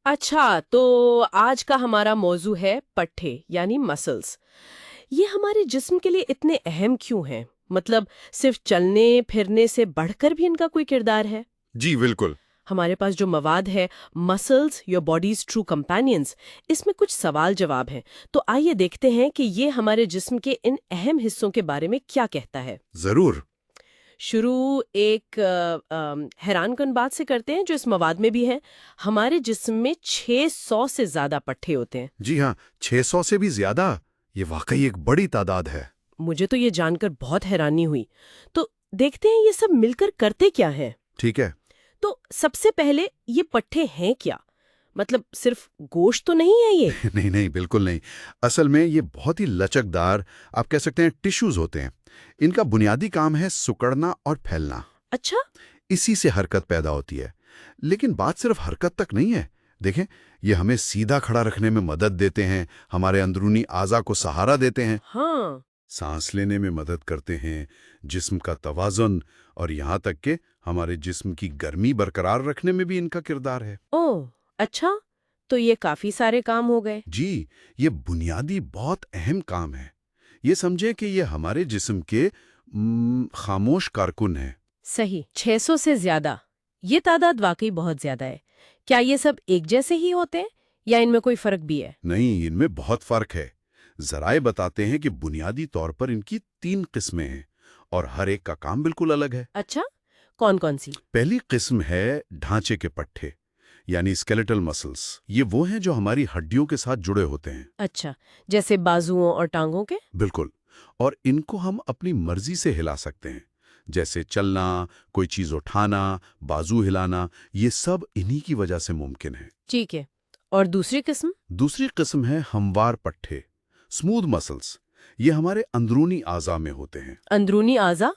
اچھا، تو آج کا ہمارا موضوع ہے پٹھے یعنی مسلز۔ یہ ہمارے جسم کے لیے اتنے اہم کیوں ہیں؟ مطلب صرف چلنے پھرنے سے بڑھ کر بھی ان کا کوئی کردار ہے؟ جی بالکل۔ ہمارے پاس جو مواد ہے muscles your bodies true companions, اس میں کچھ سوال جواب ہیں، تو آئیے دیکھتے ہیں کہ یہ ہمارے جسم کے ان اہم حصوں کے بارے میں کیا کہتا ہے۔ ضرور۔ شروع ایک حیران کن بات سے کرتے ہیں جو اس مواد میں بھی ہے۔ ہمارے جسم میں 600 سے زیادہ پٹھے ہوتے ہیں۔ جی ہاں، 600 سے بھی زیادہ، یہ واقعی ایک بڑی تعداد ہے۔ مجھے تو یہ جان کر بہت حیرانی ہوئی۔ تو دیکھتے ہیں یہ سب مل کر کرتے کیا ہیں۔ ٹھیک ہے۔ تو سب سے پہلے یہ پٹھے ہیں کیا؟ مطلب صرف گوشت تو نہیں ہے یہ؟ نہیں نہیں، بالکل نہیں۔ اصل میں یہ بہت ہی لچکدار، آپ کہہ سکتے ہیں ٹیشوز ہوتے ہیں۔ ان کا بنیادی کام ہے سکڑنا اور پھیلنا۔ اچھا۔ اسی سے حرکت پیدا ہوتی ہے۔ لیکن بات صرف حرکت تک نہیں ہے۔ دیکھیں، یہ ہمیں سیدھا کھڑا رکھنے میں مدد دیتے ہیں، ہمارے اندرونی اعضاء کو سہارا دیتے ہیں، ہاں۔ سانس لینے میں مدد کرتے ہیں، جسم کا توازن، اور یہاں تک کہ ہمارے جسم کی گرمی برقرار رکھنے میں بھی ان کا کردار ہے۔ اوہ، اچھا، تو یہ کافی سارے کام ہو گئے۔ جی، یہ بنیادی بہت اہم کام ہے۔ یہ سمجھیں کہ یہ ہمارے جسم کے خاموش کارکن ہیں۔ صحیح، 600 سے زیادہ، یہ تعداد واقعی بہت زیادہ ہے۔ کیا یہ سب ایک جیسے ہی ہوتے ہیں یا ان میں کوئی فرق بھی ہے؟ نہیں، ان میں بہت فرق ہے۔ ذرائع بتاتے ہیں کہ بنیادی طور پر ان کی 3 قسمیں ہیں، اور ہر ایک کا کام بالکل الگ ہے۔ اچھا، کون کون سی؟ پہلی قسم ہے ڈھانچے کے پٹھے، یعنی اسکیلیٹل مسلز۔ یہ وہ ہیں جو ہماری ہڈیوں کے ساتھ جڑے ہوتے ہیں۔ اچھا، جیسے بازوؤں اور ٹانگوں کے؟ بالکل، اور ان کو ہم اپنی مرضی سے ہلا سکتے ہیں، جیسے چلنا، کوئی چیز اٹھانا، بازو ہلانا، یہ سب انہی کی وجہ سے ممکن ہے۔ ٹھیک ہے، اور دوسری قسم؟ دوسری قسم ہے ہموار پٹھے، اسموتھ مسلز۔ یہ ہمارے اندرونی اعضاء میں ہوتے ہیں۔ اندرونی اعضاء؟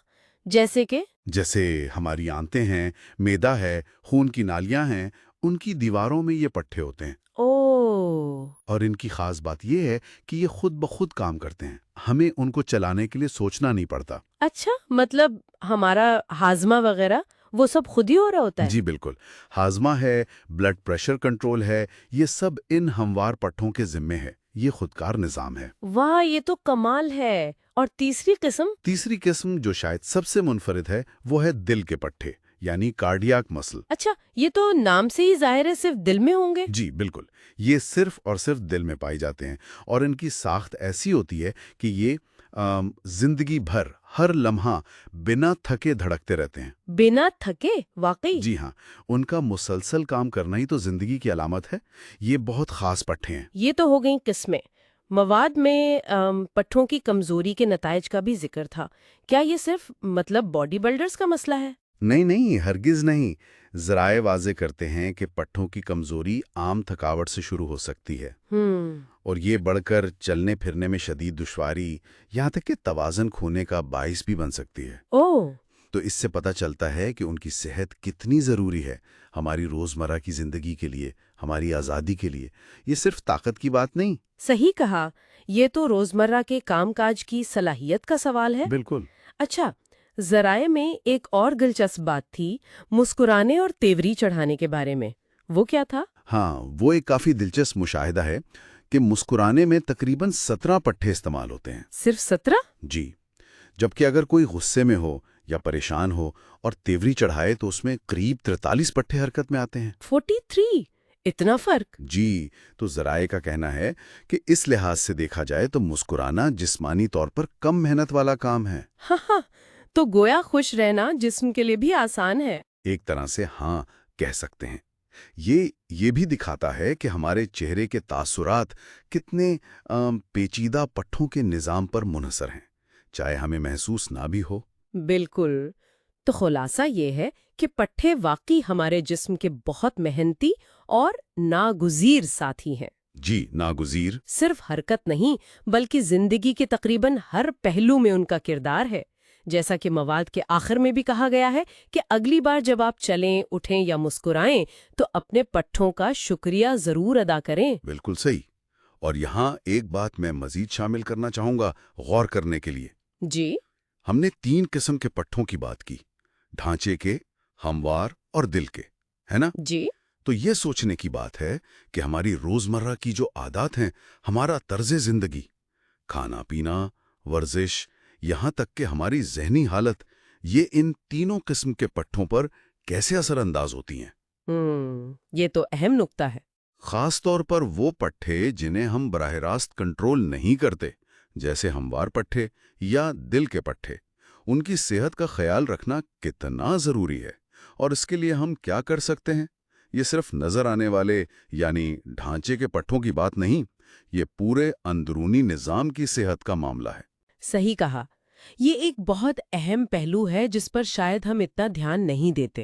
جیسے کہ؟ جیسے ہماری آنتیں ہیں، معدہ ہے، خون کی نالیاں ہیں، ان کی دیواروں میں یہ پٹھے ہوتے ہیں۔ اوہ، اور ان کی خاص بات یہ ہے کہ یہ خود بخود کام کرتے ہیں، ہمیں ان کو چلانے کے لیے سوچنا نہیں پڑتا۔ اچھا، مطلب ہمارا ہاضمہ وغیرہ وہ سب خود ہی ہو رہا ہوتا ہے؟ جی بالکل، ہاضمہ ہے، بلڈ پریشر کنٹرول ہے، یہ سب ان ہموار پٹھوں کے ذمے ہے۔ یہ خودکار نظام ہے۔ واہ، یہ تو کمال ہے۔ اور تیسری قسم؟ تیسری قسم جو شاید سب سے منفرد ہے وہ ہے دل کے پٹھے، یعنی کارڈیاک مسل۔ اچھا، یہ تو نام سے ہی ظاہر ہے صرف دل میں ہوں گے۔ جی بالکل، یہ صرف اور صرف دل میں پائی جاتے ہیں، اور ان کی ساخت ایسی ہوتی ہے کہ یہ زندگی بھر ہر لمحہ بنا تھکے دھڑکتے رہتے ہیں۔ بنا تھکے؟ واقعی؟ جی ہاں، ان کا مسلسل کام کرنا ہی تو زندگی کی علامت ہے۔ یہ بہت خاص پٹھے ہیں۔ یہ تو ہو گئیں قسمیں۔ مواد میں پٹھوں کی کمزوری کے نتائج کا بھی ذکر تھا۔ کیا یہ صرف مطلب باڈی بلڈرز کا مسئلہ ہے؟ نہیں نہیں، ہرگز نہیں۔ ذرائع واضح کرتے ہیں کہ پٹھوں کی کمزوری عام تھکاوٹ سے شروع ہو سکتی ہے، اور یہ بڑھ کر چلنے پھرنے میں شدید دشواری، یہاں تک کہ توازن کھونے کا باعث بھی بن سکتی ہے۔ اوہ، تو اس سے پتہ چلتا ہے کہ ان کی صحت کتنی ضروری ہے ہماری روزمرہ کی زندگی کے لیے، ہماری آزادی کے لیے۔ یہ صرف طاقت کی بات نہیں۔ صحیح کہا، یہ تو روزمرہ کے کام کاج کی صلاحیت کا سوال ہے۔ بالکل۔ اچھا، ذرائع میں ایک اور دلچسپ بات تھی مسکرانے اور تیوری چڑھانے کے بارے میں، وہ کیا تھا؟ ہاں، وہ ایک کافی دلچسپ مشاہدہ ہے کہ مسکرانے میں تقریباً 17 پٹھے استعمال ہوتے ہیں۔ صرف 17؟ جی، جبکہ اگر کوئی غصے میں ہو یا پریشان ہو اور تیوری چڑھائے تو اس میں قریب 43 پٹھے حرکت میں آتے ہیں۔ 43؟ اتنا فرق؟ جی، تو ذرائع کا کہنا ہے کہ اس لحاظ سے دیکھا جائے تو مسکرانا جسمانی طور پر کم محنت والا کام ہے۔ ہاں ہاں، تو گویا خوش رہنا جسم کے لیے بھی آسان ہے۔ ایک طرح سے ہاں کہہ سکتے ہیں۔ یہ بھی دکھاتا ہے کہ ہمارے چہرے کے تاثرات کتنے پیچیدہ پٹھوں کے نظام پر منحصر ہیں، چاہے ہمیں محسوس نہ بھی ہو۔ بالکل، تو خلاصہ یہ ہے کہ پٹھے واقعی ہمارے جسم کے بہت محنتی اور ناگزیر ساتھی ہیں۔ جی، ناگزیر۔ صرف حرکت نہیں بلکہ زندگی کے تقریباً ہر پہلو میں ان کا کردار ہے۔ جیسا کہ مواد کے آخر میں بھی کہا گیا ہے کہ اگلی بار جب آپ چلیں، اٹھیں یا مسکرائیں تو اپنے پٹھوں کا شکریہ ضرور ادا کریں۔ بالکل صحیح۔ اور یہاں ایک بات میں مزید شامل کرنا چاہوں گا غور کرنے کے لیے۔ جی؟ ہم نے 3 قسم کے پٹھوں کی بات کی، ڈھانچے کے، ہموار اور دل کے، ہے نا؟ جی۔ تو یہ سوچنے کی بات ہے کہ ہماری روزمرہ کی جو عادات ہیں، ہمارا طرز زندگی، کھانا پینا، ورزش، یہاں تک کہ ہماری ذہنی حالت، یہ ان تینوں قسم کے پٹھوں پر کیسے اثر انداز ہوتی ہیں۔ یہ تو اہم نکتہ ہے۔ خاص طور پر وہ پٹھے جنہیں ہم براہ راست کنٹرول نہیں کرتے، جیسے ہموار پٹھے یا دل کے پٹھے، ان کی صحت کا خیال رکھنا کتنا ضروری ہے، اور اس کے لیے ہم کیا کر سکتے ہیں۔ یہ صرف نظر آنے والے یعنی ڈھانچے کے پٹھوں کی بات نہیں، یہ پورے اندرونی نظام کی صحت کا معاملہ ہے۔ صحیح کہا۔ یہ ایک بہت اہم پہلو ہے جس پر شاید ہم اتنا دھیان نہیں دیتے۔